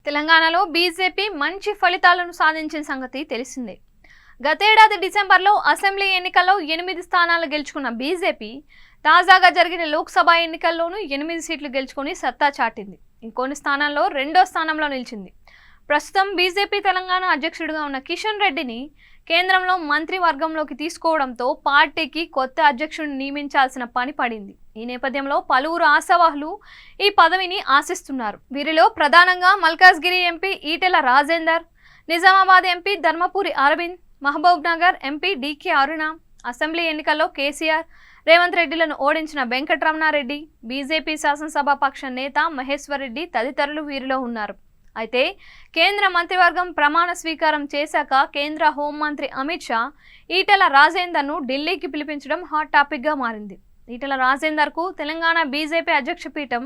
తెలంగాణలో బీజేపీ మంచి ఫలితాలను సాధించిన సంగతి తెలిసిందే. గతేడాది డిసెంబర్లో అసెంబ్లీ ఎన్నికల్లో 8 స్థానాలు గెలుచుకున్న బీజేపీ తాజాగా జరిగిన లోక్సభ ఎన్నికల్లోనూ 8 సీట్లు గెలుచుకుని సత్తా చాటింది. ఇంకొన్ని స్థానాల్లో రెండో స్థానంలో నిలిచింది. ప్రస్తుతం బీజేపీ తెలంగాణ అధ్యక్షుడిగా ఉన్న కిషన్ రెడ్డిని కేంద్రంలో మంత్రివర్గంలోకి తీసుకోవడంతో పార్టీకి కొత్త అధ్యక్షుడిని నియమించాల్సిన పని పడింది. ఈ నేపథ్యంలో పలువురు ఆశావాహులు ఈ పదవిని ఆశిస్తున్నారు. వీరిలో ప్రధానంగా Malkajgiri MP Etela Rajender, Nizamabad MP Dharmapuri Arvind, Mahabubnagar MP DK Aruna, assembly ఎన్నికల్లో కేసీఆర్, రేవంత్ రెడ్డిలను ఓడించిన వెంకటరమణారెడ్డి, బీజేపీ శాసనసభ పక్ష నేత మహేశ్వర్ రెడ్డి తదితరులు వీరిలో ఉన్నారు. అయితే కేంద్ర మంత్రివర్గం ప్రమాణ స్వీకారం చేశాక కేంద్ర హోంమంత్రి అమిత్ షా ఈటెల రాజేందర్ను ఢిల్లీకి పిలిపించడం హాట్ టాపిక్గా మారింది. ఈటెల రాజేందర్కు తెలంగాణ బీజేపీ అధ్యక్ష పీఠం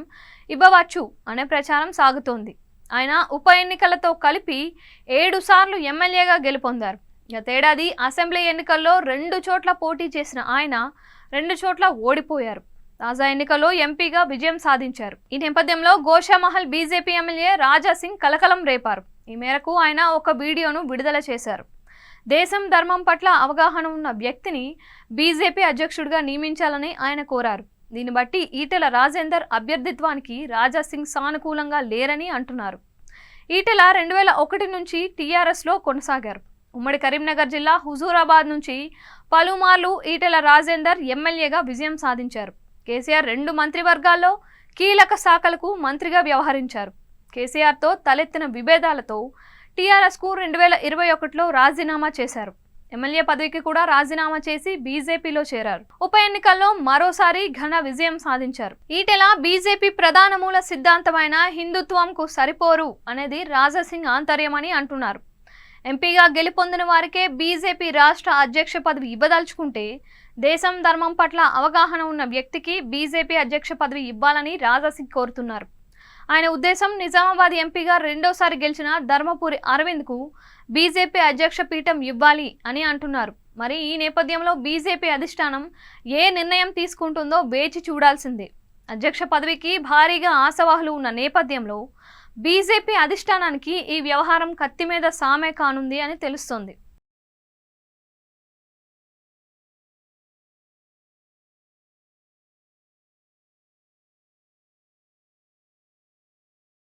ఇవ్వవచ్చు అనే ప్రచారం సాగుతోంది. ఆయన ఉప ఎన్నికలతో కలిపి 7 సార్లు ఎమ్మెల్యేగా గెలుపొందారు. గతేడాది అసెంబ్లీ ఎన్నికల్లో 2 చోట్ల పోటీ చేసిన ఆయన 2 చోట్ల ఓడిపోయారు. తాజా ఎన్నికల్లో ఎంపీగా విజయం సాధించారు. ఈ నేపథ్యంలో గోషామహల్ బీజేపీ ఎమ్మెల్యే రాజా సింగ్ కలకలం రేపారు. ఈ మేరకు ఆయన ఒక వీడియోను విడుదల చేశారు. దేశం ధర్మం పట్ల అవగాహన ఉన్న వ్యక్తిని బీజేపీ అధ్యక్షుడిగా నియమించాలని ఆయన కోరారు. దీన్ని బట్టి ఈటెల రాజేందర్ అభ్యర్థిత్వానికి రాజా సింగ్ సానుకూలంగా లేరని అంటున్నారు. ఈటెల 2001 నుంచి టీఆర్ఎస్లో కొనసాగారు. ఉమ్మడి కరీంనగర్ జిల్లా హుజూరాబాద్ నుంచి పలుమార్లు ఈటెల రాజేందర్ ఎమ్మెల్యేగా విజయం సాధించారు. కేసీఆర్ 2 మంత్రివర్గాల్లో కీలక శాఖలకు మంత్రిగా వ్యవహరించారు. కేసీఆర్తో తలెత్తిన విభేదాలతో టీఆర్ఎస్కు 2021లో రాజీనామా చేశారు. ఎమ్మెల్యే పదవికి కూడా రాజీనామా చేసి బీజేపీలో చేరారు. ఉప ఎన్నికల్లో మరోసారి ఘన విజయం సాధించారు. ఈటెల బీజేపీ ప్రధాన మూల సిద్ధాంతమైన హిందుత్వంకు సరిపోరు అనేది రాజా సింగ్ ఆంతర్యమని అంటున్నారు. ఎంపీగా గెలుపొందిన వారికే బీజేపీ రాష్ట్ర అధ్యక్ష పదవి ఇవ్వదలుచుకుంటే దేశం ధర్మం పట్ల అవగాహన ఉన్న వ్యక్తికి బీజేపీ అధ్యక్ష పదవి ఇవ్వాలని రాజా సింగ్ కోరుతున్నారు. ఆయన ఉద్దేశం నిజామాబాద్ ఎంపీగా రెండోసారి గెలిచిన ధర్మపురి అరవింద్కు బీజేపీ అధ్యక్ష పీఠం ఇవ్వాలి అని అంటున్నారు. మరి ఈ నేపథ్యంలో బీజేపీ అధిష్టానం ఏ నిర్ణయం తీసుకుంటుందో వేచి చూడాల్సిందే. అధ్యక్ష పదవికి భారీగా ఆశావాహులు ఉన్న నేపథ్యంలో బీజేపీ అధిష్టానానికి ఈ వ్యవహారం కత్తి మీద సామే కానుంది అని తెలుస్తోంది.